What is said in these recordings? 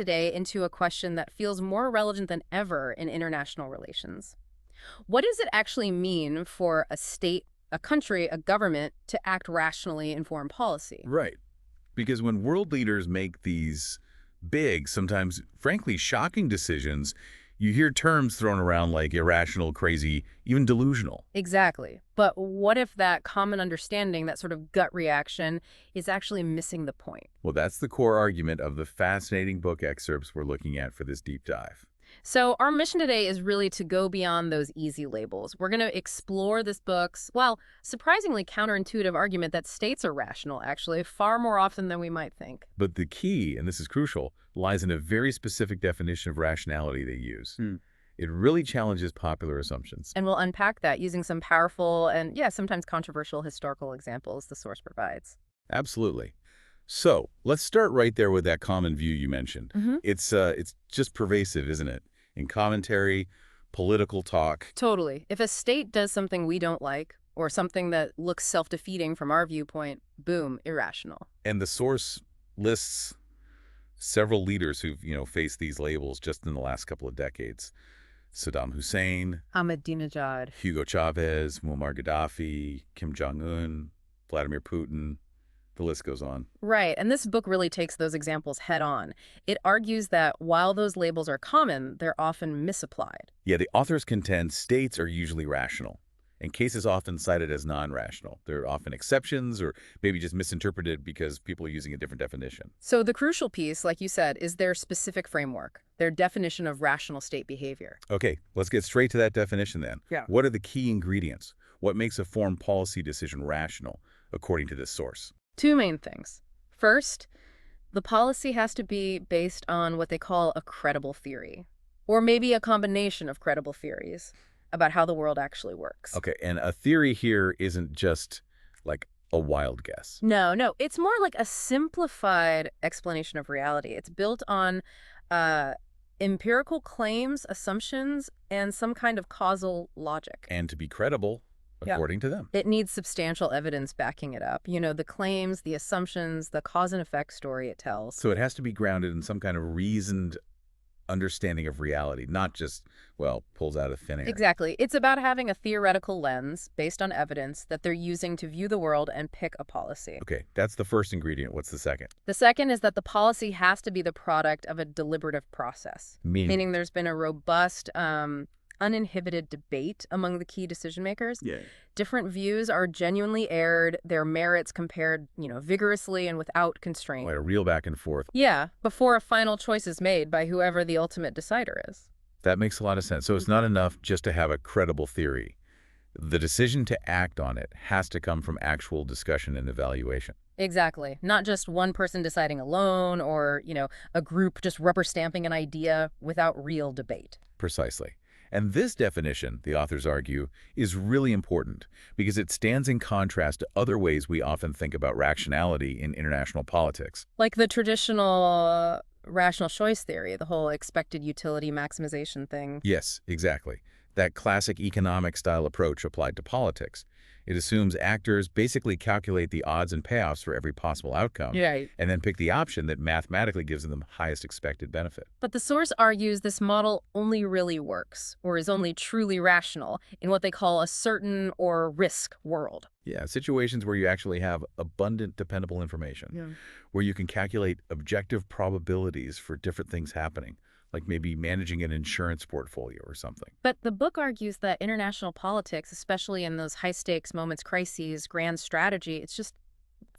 today into a question that feels more relevant than ever in international relations. What does it actually mean for a state, a country, a government to act rationally in foreign policy? Right. Because when world leaders make these big, sometimes frankly shocking decisions, you hear terms thrown around like irrational, crazy, even delusional. Exactly. But what if that common understanding, that sort of gut reaction, is actually missing the point? Well, that's the core argument of the fascinating book excerpts we're looking at for this deep dive. So, our mission today is really to go beyond those easy labels. We're going to explore this book's, well, surprisingly counterintuitive argument that states are rational, actually, far more often than we might think. But the key, and this is crucial, lies in a very specific definition of rationality they use. It really challenges popular assumptions. And we'll unpack that using some powerful and, yeah, sometimes controversial historical examples the source provides. Absolutely. So let's start right there with that common view you mentioned. It's just pervasive, isn't it? In commentary, political talk. Totally. If a state does something we don't like, or something that looks self-defeating from our viewpoint, boom, irrational. And the source lists several leaders who've, faced these labels just in the last couple of decades. Saddam Hussein, Ahmadinejad. Hugo Chavez, Muammar Gaddafi, Kim Jong-un, Vladimir Putin. The list goes on. Right, and this book really takes those examples head on. It argues that while those labels are common, they're often misapplied. Yeah, the authors contend states are usually rational, and cases often cited as non-rational. There are often exceptions or maybe just misinterpreted because people are using a different definition. So the crucial piece, like you said, is their specific framework, their definition of rational state behavior. Okay, let's get straight to that definition then. Yeah. What are the key ingredients? What makes a foreign policy decision rational, according to this source? Two main things. First, the policy has to be based on what they call a credible theory, or maybe a combination of credible theories about how the world actually works. Okay, and a theory here isn't just like a wild guess. No, it's more like a simplified explanation of reality. It's built on empirical claims, assumptions, and some kind of causal logic. And to be credible, Yeah. according to them. It needs substantial evidence backing it up. The claims, the assumptions, the cause and effect story it tells. So it has to be grounded in some kind of reasoned understanding of reality, not just, pulls out of thin air. Exactly. It's about having a theoretical lens based on evidence that they're using to view the world and pick a policy. Okay, that's the first ingredient. What's the second? The second is that the policy has to be the product of a deliberative process, meaning there's been a robust, uninhibited debate among the key decision makers. Yeah. Different views are genuinely aired, their merits compared, vigorously and without constraint. Like a real back and forth. Yeah, before a final choice is made by whoever the ultimate decider is. That makes a lot of sense. So it's not enough just to have a credible theory. The decision to act on it has to come from actual discussion and evaluation. Exactly. Not just one person deciding alone or, a group just rubber stamping an idea without real debate. Precisely. And this definition, the authors argue, is really important because it stands in contrast to other ways we often think about rationality in international politics. Like the traditional rational choice theory, the whole expected utility maximization thing. Yes, exactly. That classic economic-style approach applied to politics. It assumes actors basically calculate the odds and payoffs for every possible outcome, Right. and then pick the option that mathematically gives them the highest expected benefit. But the source argues this model only really works, or is only truly rational, in what they call a certain or risk world. Yeah, situations where you actually have abundant, dependable information, where you can calculate objective probabilities for different things happening, like maybe managing an insurance portfolio or something. But the book argues that international politics, especially in those high-stakes moments, crises, grand strategy, it's just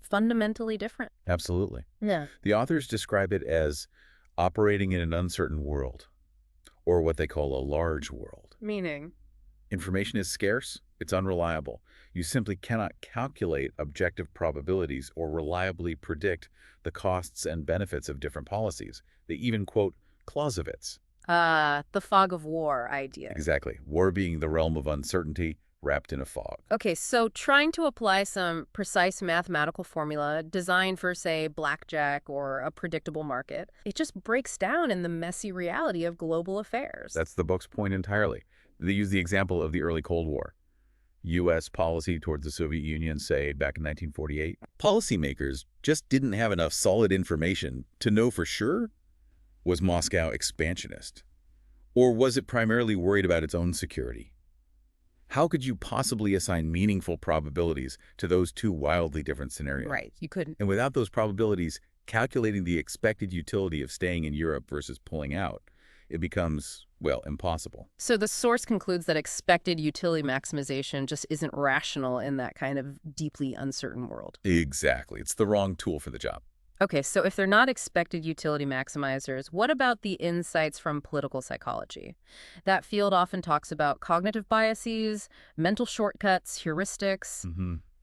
fundamentally different. Absolutely. Yeah. The authors describe it as operating in an uncertain world, or what they call a large world. Meaning? Information is scarce, it's unreliable. You simply cannot calculate objective probabilities or reliably predict the costs and benefits of different policies. They even quote Clausewitz. The fog of war idea. Exactly. War being the realm of uncertainty wrapped in a fog. Okay, so trying to apply some precise mathematical formula designed for, say, blackjack or a predictable market, it just breaks down in the messy reality of global affairs. That's the book's point entirely. They use the example of the early Cold War. U.S. policy towards the Soviet Union, say, back in 1948. Policymakers just didn't have enough solid information to know for sure Was Moscow expansionist? Or was it primarily worried about its own security? How could you possibly assign meaningful probabilities to those two wildly different scenarios? Right. You couldn't. And without those probabilities, calculating the expected utility of staying in Europe versus pulling out, it becomes, well, impossible. So the source concludes that expected utility maximization just isn't rational in that kind of deeply uncertain world. Exactly. It's the wrong tool for the job. Okay, so if they're not expected utility maximizers, what about the insights from political psychology? That field often talks about cognitive biases, mental shortcuts, heuristics,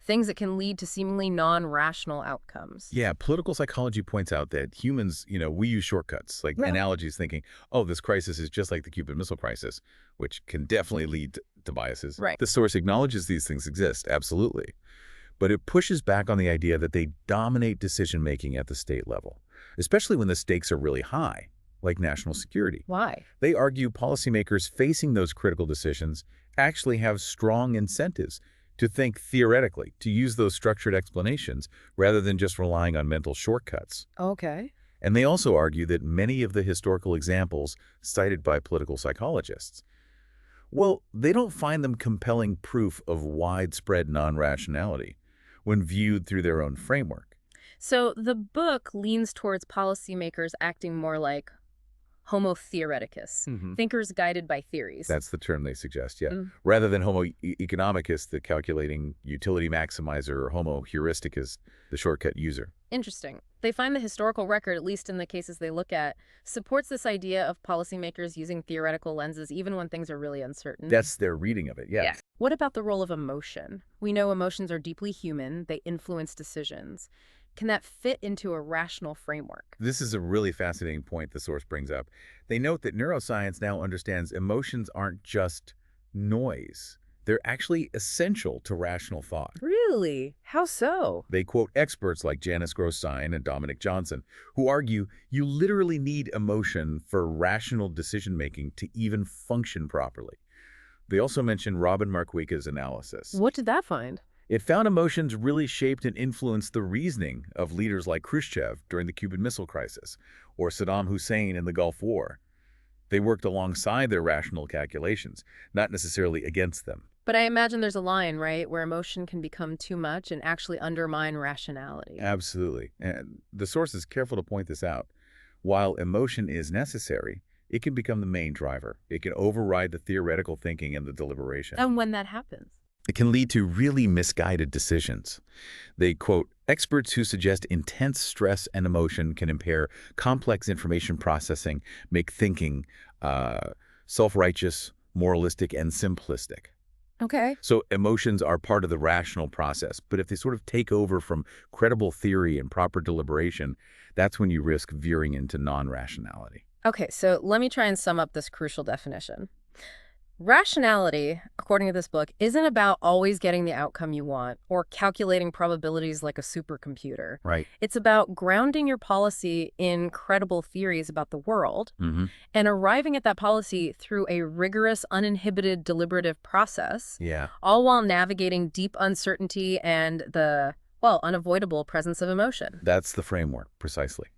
things that can lead to seemingly non-rational outcomes. Yeah, political psychology points out that humans, we use shortcuts, like analogies thinking, oh, this crisis is just like the Cuban Missile Crisis, which can definitely lead to biases. Right. The source acknowledges these things exist, absolutely. But it pushes back on the idea that they dominate decision-making at the state level, especially when the stakes are really high, like national security. Why? They argue policymakers facing those critical decisions actually have strong incentives to think theoretically, to use those structured explanations rather than just relying on mental shortcuts. Okay. And they also argue that many of the historical examples cited by political psychologists, well, they don't find them compelling proof of widespread non-rationality when viewed through their own framework. So the book leans towards policymakers acting more like homo theoreticus, thinkers guided by theories. That's the term they suggest, yeah. Rather than homo economicus, the calculating utility maximizer, or homo heuristicus, the shortcut user. Interesting. They find the historical record, at least in the cases they look at, supports this idea of policymakers using theoretical lenses even when things are really uncertain. That's their reading of it, yeah. What about the role of emotion? We know emotions are deeply human. They influence decisions. Can that fit into a rational framework? This is a really fascinating point the source brings up. They note that neuroscience now understands emotions aren't just noise. They're actually essential to rational thought. Really? How so? They quote experts like Janice Gross-Stein and Dominic Johnson, who argue you literally need emotion for rational decision-making to even function properly. They also mention Robin Marquika's analysis. What did that find? It found emotions really shaped and influenced the reasoning of leaders like Khrushchev during the Cuban Missile Crisis or Saddam Hussein in the Gulf War. They worked alongside their rational calculations, not necessarily against them. But I imagine there's a line, right, where emotion can become too much and actually undermine rationality. Absolutely. And the source is careful to point this out. While emotion is necessary, it can become the main driver. It can override the theoretical thinking and the deliberation. And when that happens? It can lead to really misguided decisions. They quote, experts who suggest intense stress and emotion can impair complex information processing, make thinking self-righteous, moralistic, and simplistic. Okay. So emotions are part of the rational process, but if they sort of take over from credible theory and proper deliberation, that's when you risk veering into non-rationality. Okay, so let me try and sum up this crucial definition. Rationality, according to this book, isn't about always getting the outcome you want or calculating probabilities like a supercomputer. Right. It's about grounding your policy in credible theories about the world and arriving at that policy through a rigorous, uninhibited, deliberative process, all while navigating deep uncertainty and the, well, unavoidable presence of emotion. That's the framework, precisely.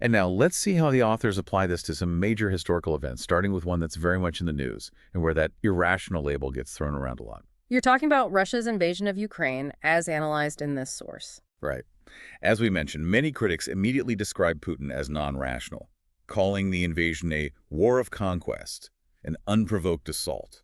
And now let's see how the authors apply this to some major historical events, starting with one that's very much in the news and where that irrational label gets thrown around a lot. You're talking about Russia's invasion of Ukraine as analyzed in this source. Right. As we mentioned, many critics immediately describe Putin as non-rational, calling the invasion a war of conquest, an unprovoked assault.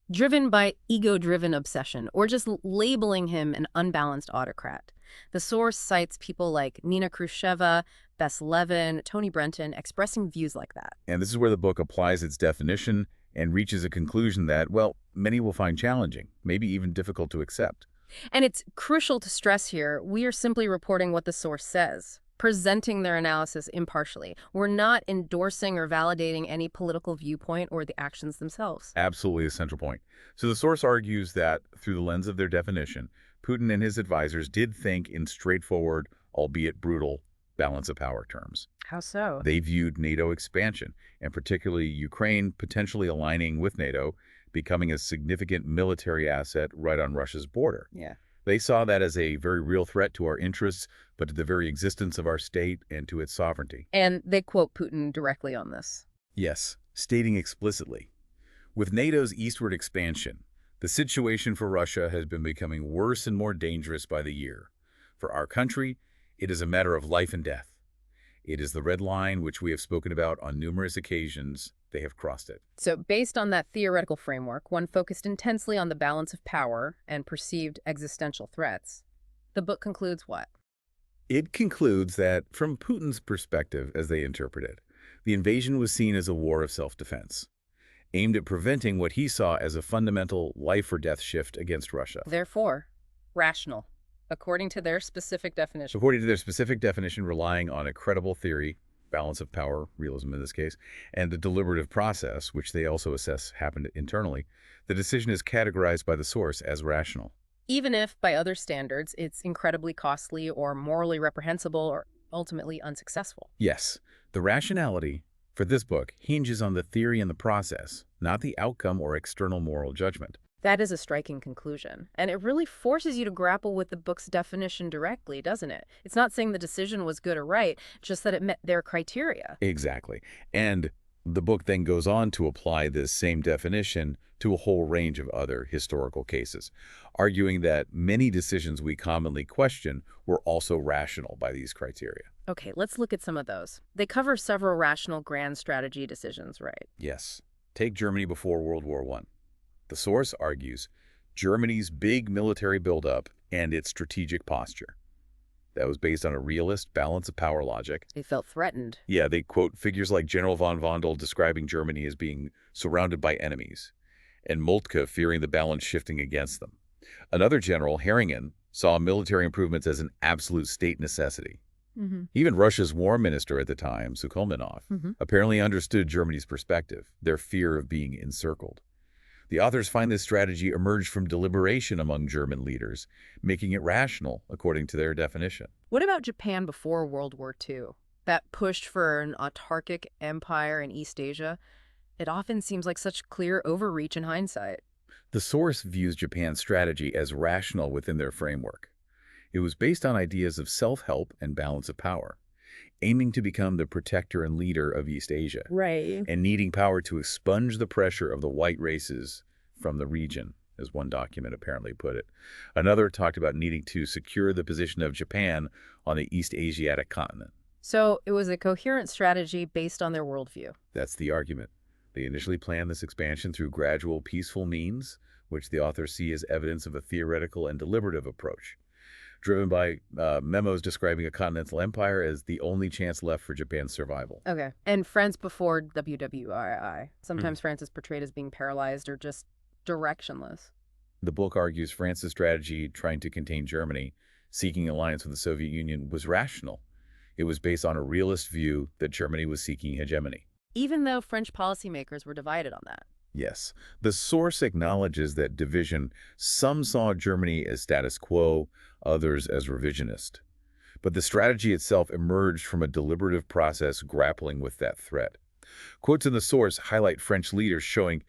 Driven by ego-driven obsession, or just labeling him an unbalanced autocrat. The source cites people like Nina Khrushcheva, Bess Levin, Tony Brenton expressing views like that. And this is where the book applies its definition and reaches a conclusion that, well, many will find challenging, maybe even difficult to accept. And it's crucial to stress here, we are simply reporting what the source says, presenting their analysis impartially. We're not endorsing or validating any political viewpoint or the actions themselves. Absolutely a central point. So the source argues that, through the lens of their definition, Putin and his advisors did think in straightforward, albeit brutal, balance of power terms. How so? They viewed NATO expansion, and particularly Ukraine potentially aligning with NATO, becoming a significant military asset right on Russia's border. Yeah. They saw that as a very real threat to our interests, but to the very existence of our state and to its sovereignty. And they quote Putin directly on this. Yes, stating explicitly, with NATO's eastward expansion, the situation for Russia has been becoming worse and more dangerous by the year. For our country, it is a matter of life and death. It is the red line which we have spoken about on numerous occasions. They have crossed it. So based on that theoretical framework, one focused intensely on the balance of power and perceived existential threats. The book concludes what? It concludes that, from Putin's perspective, as they interpret it, the invasion was seen as a war of self-defense, aimed at preventing what he saw as a fundamental life-or-death shift against Russia. Therefore, rational, according to their specific definition. According to their specific definition, relying on a credible theory, balance of power, realism in this case, and the deliberative process, which they also assess happened internally, the decision is categorized by the source as rational. Even if, by other standards, it's incredibly costly or morally reprehensible or ultimately unsuccessful. Yes, the rationality for this book hinges on the theory and the process, not the outcome or external moral judgment. That is a striking conclusion, and it really forces you to grapple with the book's definition directly, doesn't it? It's not saying the decision was good or right, just that it met their criteria. Exactly. And the book then goes on to apply this same definition to a whole range of other historical cases, arguing that many decisions we commonly question were also rational by these criteria. Okay, let's look at some of those. They cover several rational grand strategy decisions, right? Yes. Take Germany before World War I. The source argues Germany's big military buildup and its strategic posture. That was based on a realist balance of power logic. They felt threatened. Yeah, they quote figures like General von Vondel describing Germany as being surrounded by enemies, and Moltke fearing the balance shifting against them. Another general, Haringen, saw military improvements as an absolute state necessity. Even Russia's war minister at the time, Sukhomlinov, apparently understood Germany's perspective, their fear of being encircled. The authors find this strategy emerged from deliberation among German leaders, making it rational according to their definition. What about Japan before World War II? That pushed for an autarkic empire in East Asia? It often seems like such clear overreach in hindsight. The source views Japan's strategy as rational within their framework. It was based on ideas of self-help and balance of power, aiming to become the protector and leader of East Asia, Right. and needing power to expunge the pressure of the white races from the region, as one document apparently put it. Another talked about needing to secure the position of Japan on the East Asiatic continent. So it was a coherent strategy based on their worldview. That's the argument. They initially planned this expansion through gradual, peaceful means, which the authors see as evidence of a theoretical and deliberative approach, driven by memos describing a continental empire as the only chance left for Japan's survival. Okay. And France before WWII. Sometimes France is portrayed as being paralyzed or just directionless. The book argues France's strategy, trying to contain Germany, seeking alliance with the Soviet Union, was rational. It was based on a realist view that Germany was seeking hegemony. Even though French policymakers were divided on that. Yes, the source acknowledges that division. Some saw Germany as status quo, others as revisionist. But the strategy itself emerged from a deliberative process grappling with that threat. Quotes in the source highlight French leaders showing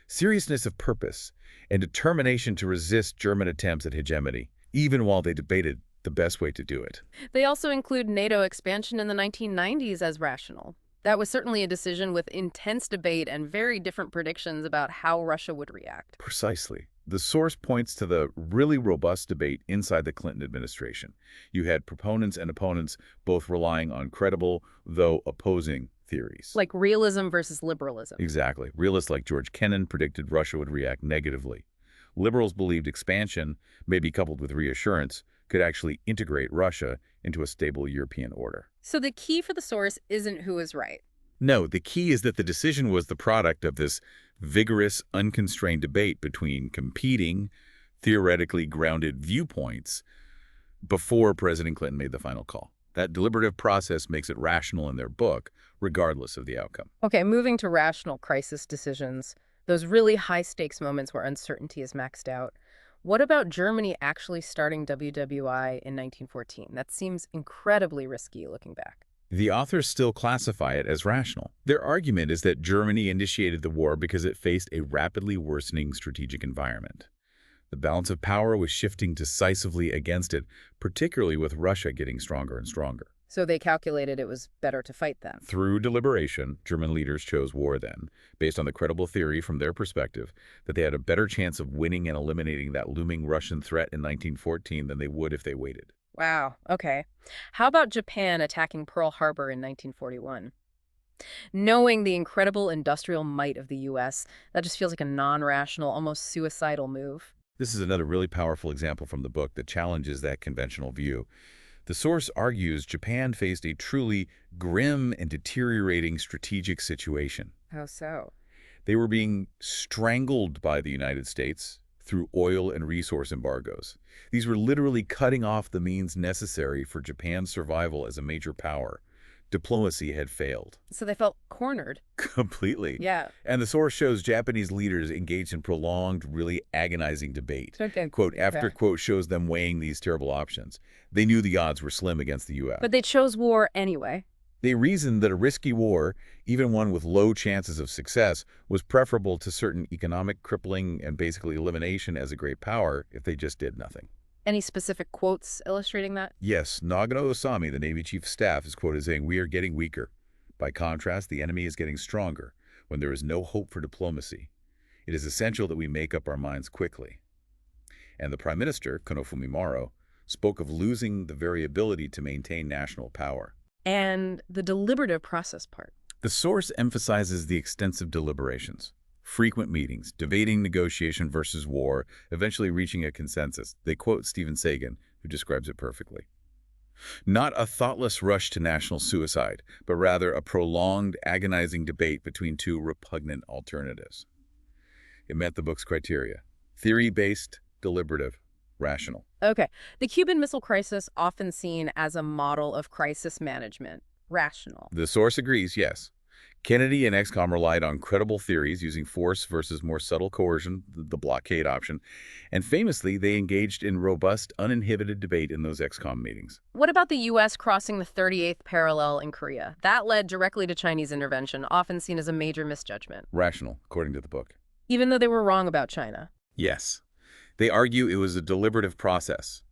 seriousness of purpose and determination to resist German attempts at hegemony, even while they debated the best way to do it. They also include NATO expansion in the 1990s as rational. That was certainly a decision with intense debate and very different predictions about how Russia would react. Precisely. The source points to the really robust debate inside the Clinton administration. You had proponents and opponents both relying on credible, though opposing, theories. Like realism versus liberalism. Exactly. Realists like George Kennan predicted Russia would react negatively. Liberals believed expansion, maybe coupled with reassurance, could actually integrate Russia into a stable European order. So the key for the source isn't who is right. No, the key is that the decision was the product of this vigorous, unconstrained debate between competing, theoretically grounded viewpoints before President Clinton made the final call. That deliberative process makes it rational in their book, regardless of the outcome. Okay, moving to rational crisis decisions, those really high-stakes moments where uncertainty is maxed out. What about Germany actually starting WWI in 1914? That seems incredibly risky looking back. The authors still classify it as rational. Their argument is that Germany initiated the war because it faced a rapidly worsening strategic environment. The balance of power was shifting decisively against it, particularly with Russia getting stronger and stronger. So they calculated it was better to fight them. Through deliberation, German leaders chose war then, based on the credible theory from their perspective that they had a better chance of winning and eliminating that looming Russian threat in 1914 than they would if they waited. Wow, okay. How about Japan attacking Pearl Harbor in 1941? Knowing the incredible industrial might of the U.S., that just feels like a non-rational, almost suicidal move. This is another really powerful example from the book that challenges that conventional view. The source argues Japan faced a truly grim and deteriorating strategic situation. How so? They were being strangled by the United States through oil and resource embargoes. These were literally cutting off the means necessary for Japan's survival as a major power. Diplomacy had failed. So they felt cornered. Completely. Yeah. And the source shows Japanese leaders engaged in prolonged, really agonizing debate. Okay. Quote, after Okay. quote shows them weighing these terrible options. They knew the odds were slim against the U.S. But they chose war anyway. They reasoned that a risky war, even one with low chances of success, was preferable to certain economic crippling and basically elimination as a great power if they just did nothing. Any specific quotes illustrating that? Yes, Nagano Osami, the Navy Chief of Staff, is quoted as saying, "We are getting weaker. By contrast, the enemy is getting stronger when there is no hope for diplomacy. It is essential that we make up our minds quickly." And the Prime Minister, Kono Fumimaro, spoke of losing the very ability to maintain national power. And the deliberative process part. The source emphasizes the extensive deliberations, frequent meetings, debating negotiation versus war, eventually reaching a consensus. They quote Stephen Sagan, who describes it perfectly. Not a thoughtless rush to national suicide, but rather a prolonged, agonizing debate between two repugnant alternatives. It met the book's criteria: theory-based, deliberative, rational. Okay. The Cuban Missile Crisis, often seen as a model of crisis management. Rational. The source agrees, yes. Kennedy and XCOM relied on credible theories using force versus more subtle coercion, the blockade option, and famously, they engaged in robust, uninhibited debate in those XCOM meetings. What about the U.S. crossing the 38th parallel in Korea? That led directly to Chinese intervention, often seen as a major misjudgment, Rational, according to the book. even though they were wrong about China. Yes. They argue it was a deliberative process.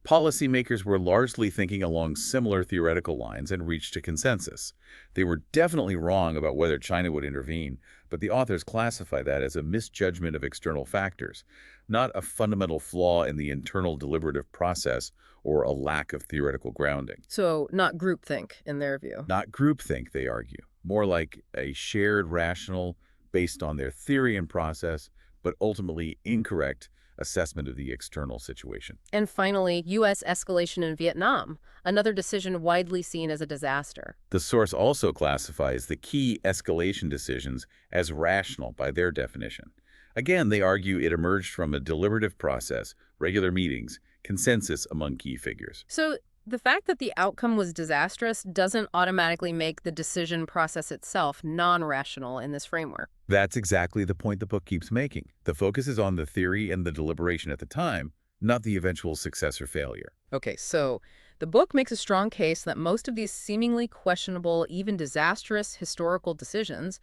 Policymakers were largely thinking along similar theoretical lines and reached a consensus. They were definitely wrong about whether China would intervene, but the authors classify that as a misjudgment of external factors, not a fundamental flaw in the internal deliberative process or a lack of theoretical grounding. So not groupthink, in their view. Not groupthink, they argue, more like a shared rational based on their theory and process, but ultimately incorrect assessment of the external situation. And finally, U.S. escalation in Vietnam, another decision widely seen as a disaster. The source also classifies the key escalation decisions as rational by their definition. Again, they argue it emerged from a deliberative process, regular meetings, consensus among key figures. So the fact that the outcome was disastrous doesn't automatically make the decision process itself non-rational in this framework. That's exactly the point the book keeps making. The focus is on the theory and the deliberation at the time, not the eventual success or failure. Okay, so the book makes a strong case that most of these seemingly questionable, even disastrous historical decisions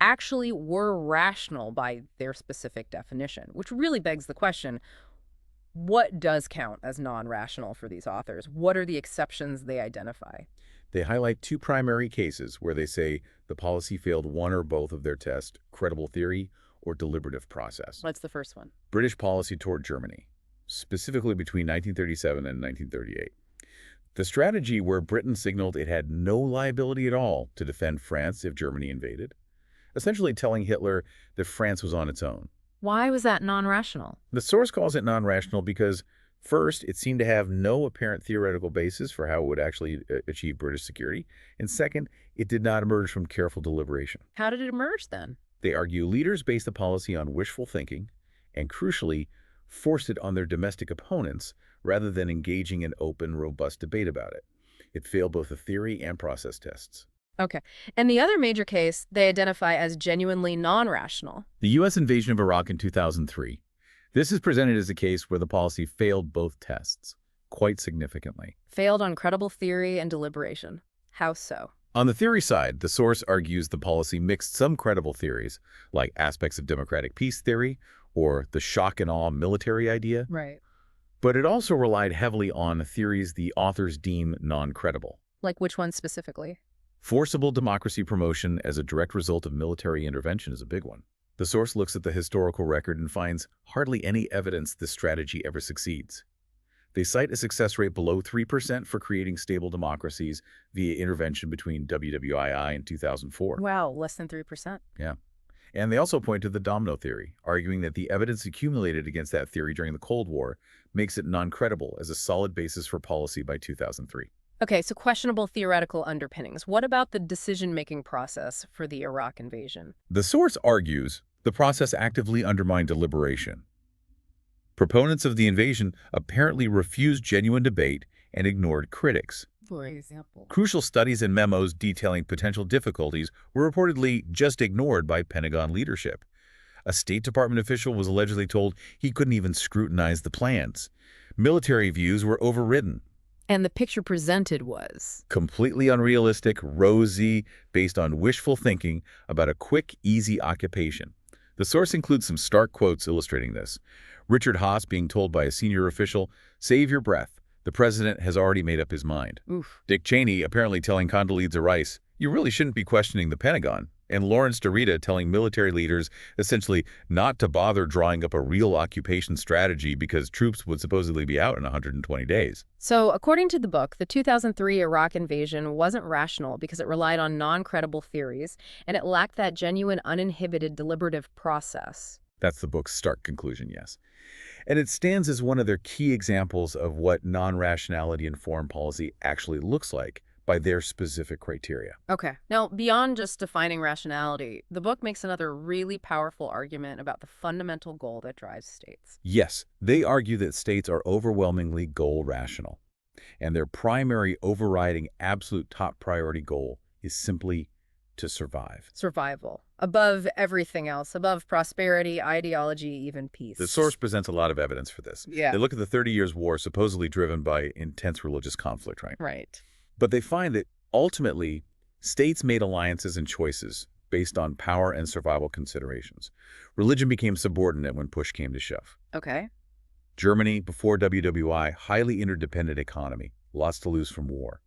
actually were rational by their specific definition, which really begs the question, what does count as non-rational for these authors? What are the exceptions they identify? They highlight two primary cases where they say the policy failed one or both of their tests: credible theory or deliberative process. What's the first one? British policy toward Germany, specifically between 1937 and 1938. The strategy where Britain signaled it had no liability at all to defend France if Germany invaded, essentially telling Hitler that France was on its own. Why was that non-rational? The source calls it non-rational because, first, it seemed to have no apparent theoretical basis for how it would actually achieve British security, and second, it did not emerge from careful deliberation. How did it emerge then? They argue leaders based the policy on wishful thinking and, crucially, forced it on their domestic opponents rather than engaging in open, robust debate about it. It failed both the theory and process tests. Okay. And the other major case they identify as genuinely non-rational. The U.S. invasion of Iraq in 2003. This is presented as a case where the policy failed both tests, quite significantly. Failed on credible theory and deliberation. How so? On the theory side, the source argues the policy mixed some credible theories, like aspects of democratic peace theory or the shock and awe military idea, Right. but it also relied heavily on theories the authors deem non-credible. Like which one specifically? Forcible democracy promotion as a direct result of military intervention is a big one. The source looks at the historical record and finds hardly any evidence this strategy ever succeeds. They cite a success rate below 3% for creating stable democracies via intervention between WWII and 2004. Wow, less than 3%. Yeah. And they also point to the domino theory, arguing that the evidence accumulated against that theory during the Cold War makes it non-credible as a solid basis for policy by 2003. Okay, so questionable theoretical underpinnings. What about the decision-making process for the Iraq invasion? The source argues the process actively undermined deliberation. Proponents of the invasion apparently refused genuine debate and ignored critics. For example. Crucial studies and memos detailing potential difficulties were reportedly just ignored by Pentagon leadership. A State Department official was allegedly told he couldn't even scrutinize the plans. Military views were overridden. And the picture presented was? Completely unrealistic, rosy, based on wishful thinking about a quick, easy occupation. The source includes some stark quotes illustrating this. Richard Haas being told by a senior official, "Save your breath. The president has already made up his mind." Oof. Dick Cheney apparently telling Condoleezza Rice, "You really shouldn't be questioning the Pentagon." And Lawrence Derrida telling military leaders essentially not to bother drawing up a real occupation strategy because troops would supposedly be out in 120 days. So, according to the book, the 2003 Iraq invasion wasn't rational because it relied on non-credible theories, and it lacked that genuine, uninhibited, deliberative process. That's the book's stark conclusion, yes. And it stands as one of their key examples of what non-rationality in foreign policy actually looks like by their specific criteria. Okay. Now, beyond just defining rationality, the book makes another really powerful argument about the fundamental goal that drives states. Yes, they argue that states are overwhelmingly goal rational, and their primary overriding absolute top priority goal is simply to survive. Survival. Above everything else, above prosperity, ideology, even peace. The source presents a lot of evidence for this. Yeah. They look at the 30 Years' War supposedly driven by intense religious conflict, right? Right. But they find that ultimately, states made alliances and choices based on power and survival considerations. Religion became subordinate when push came to shove. Okay. Germany, before WWI, highly interdependent economy, lots to lose from war.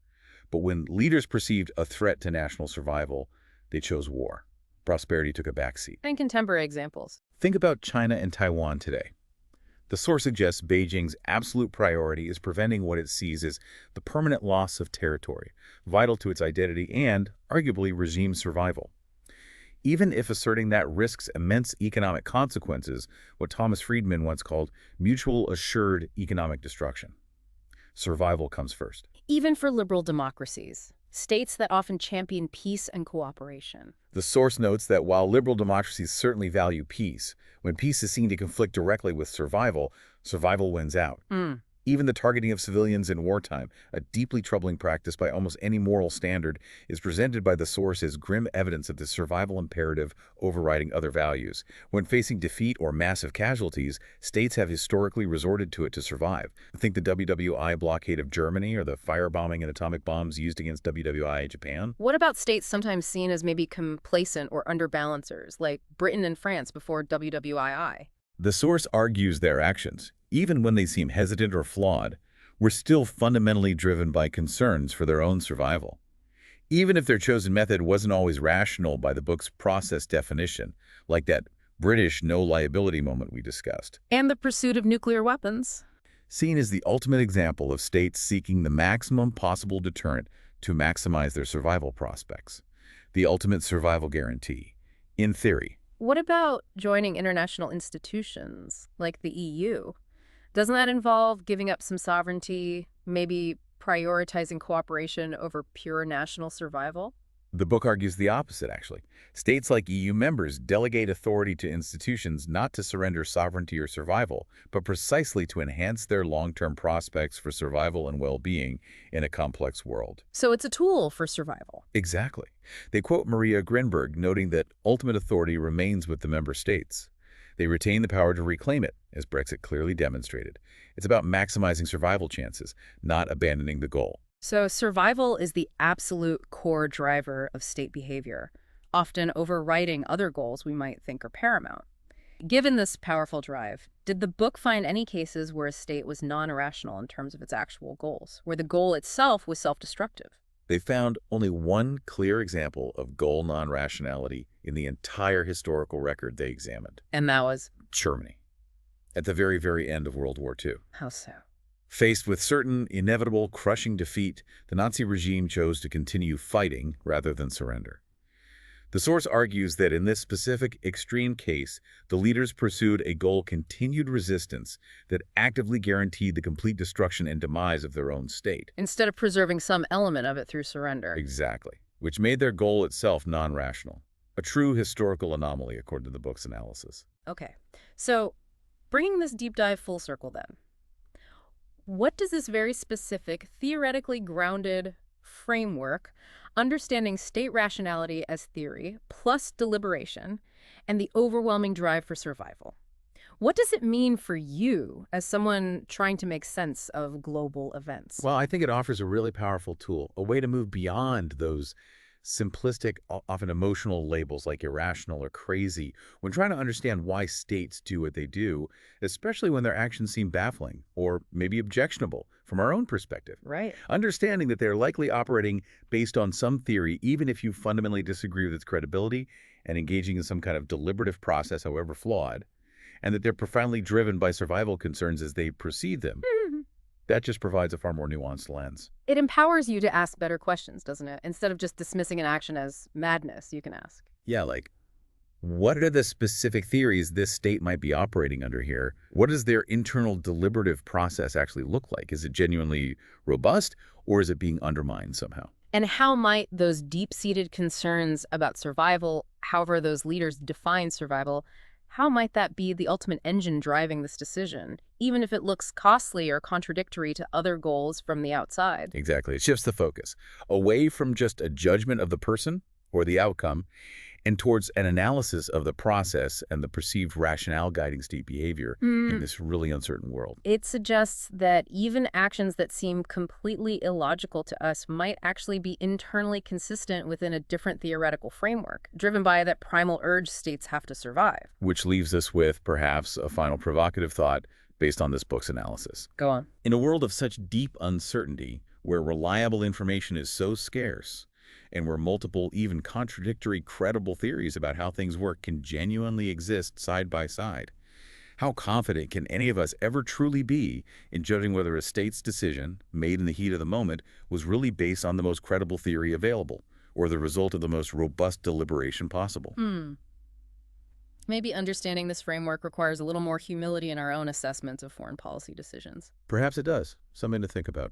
But when leaders perceived a threat to national survival, they chose war. Prosperity took a backseat. And contemporary examples. Think about China and Taiwan today. The source suggests Beijing's absolute priority is preventing what it sees as the permanent loss of territory, vital to its identity and, arguably, regime survival. Even if asserting that risks immense economic consequences, what Thomas Friedman once called mutual assured economic destruction. Survival comes first. Even for liberal democracies, states that often champion peace and cooperation. The source notes that while liberal democracies certainly value peace, when peace is seen to conflict directly with survival, survival wins out. Even the targeting of civilians in wartime, a deeply troubling practice by almost any moral standard, is presented by the source as grim evidence of the survival imperative overriding other values. When facing defeat or massive casualties, states have historically resorted to it to survive. Think the WWI blockade of Germany or the firebombing and atomic bombs used against WWI Japan? What about states sometimes seen as maybe complacent or underbalancers, like Britain and France before WWII? The source argues their actions, even when they seem hesitant or flawed, were still fundamentally driven by concerns for their own survival. Even if their chosen method wasn't always rational by the book's process definition, like that British no-liability moment we discussed. And the pursuit of nuclear weapons. Seen as the ultimate example of states seeking the maximum possible deterrent to maximize their survival prospects. The ultimate survival guarantee, in theory. What about joining international institutions like the EU? Doesn't that involve giving up some sovereignty, maybe prioritizing cooperation over pure national survival? The book argues the opposite, actually. States like EU members delegate authority to institutions not to surrender sovereignty or survival, but precisely to enhance their long-term prospects for survival and well-being in a complex world. So it's a tool for survival. Exactly. They quote Maria Grinberg, noting that ultimate authority remains with the member states. They retain the power to reclaim it, as Brexit clearly demonstrated. It's about maximizing survival chances, not abandoning the goal. So survival is the absolute core driver of state behavior, often overriding other goals we might think are paramount. Given this powerful drive, did the book find any cases where a state was non-irrational in terms of its actual goals, where the goal itself was self-destructive? They found only one clear example of goal non-rationality in the entire historical record they examined: And that was Germany, at the very, very end of World War II. how so? Faced with certain, inevitable, crushing defeat, the Nazi regime chose to continue fighting rather than surrender. The source argues that in this specific extreme case, the leaders pursued a goal continued resistance that actively guaranteed the complete destruction and demise of their own state. Instead of preserving some element of it through surrender. Exactly. Which made their goal itself non-rational. A true historical anomaly, according to the book's analysis. Okay, so bringing this deep dive full circle then, what does this very specific, theoretically grounded framework, understanding state rationality as theory, plus deliberation, and the overwhelming drive for survival, what does it mean for you as someone trying to make sense of global events? Well, I think it offers a really powerful tool, a way to move beyond those simplistic, often emotional labels like irrational or crazy when trying to understand why states do what they do, especially when their actions seem baffling or maybe objectionable from our own perspective. Right. Understanding that they're likely operating based on some theory, even if you fundamentally disagree with its credibility, and engaging in some kind of deliberative process, however flawed, and that they're profoundly driven by survival concerns as they perceive them. That just provides a far more nuanced lens. It empowers you to ask better questions, doesn't it? Instead of just dismissing an action as madness, you can ask. Yeah, like, what are the specific theories this state might be operating under here? What does their internal deliberative process actually look like? Is it genuinely robust, or is it being undermined somehow? And how might those deep-seated concerns about survival, however those leaders define survival, how might that be the ultimate engine driving this decision, even if it looks costly or contradictory to other goals from the outside? Exactly. It shifts the focus away from just a judgment of the person or the outcome and towards an analysis of the process and the perceived rationale guiding state behavior in this really uncertain world. It suggests that even actions that seem completely illogical to us might actually be internally consistent within a different theoretical framework, driven by that primal urge states have to survive. Which leaves us with, perhaps, a final provocative thought based on this book's analysis. Go on. In a world of such deep uncertainty, where reliable information is so scarce, and where multiple, even contradictory, credible theories about how things work can genuinely exist side by side, how confident can any of us ever truly be in judging whether a state's decision, made in the heat of the moment, was really based on the most credible theory available, or the result of the most robust deliberation possible? Maybe understanding this framework requires a little more humility in our own assessments of foreign policy decisions. Perhaps it does. Something to think about.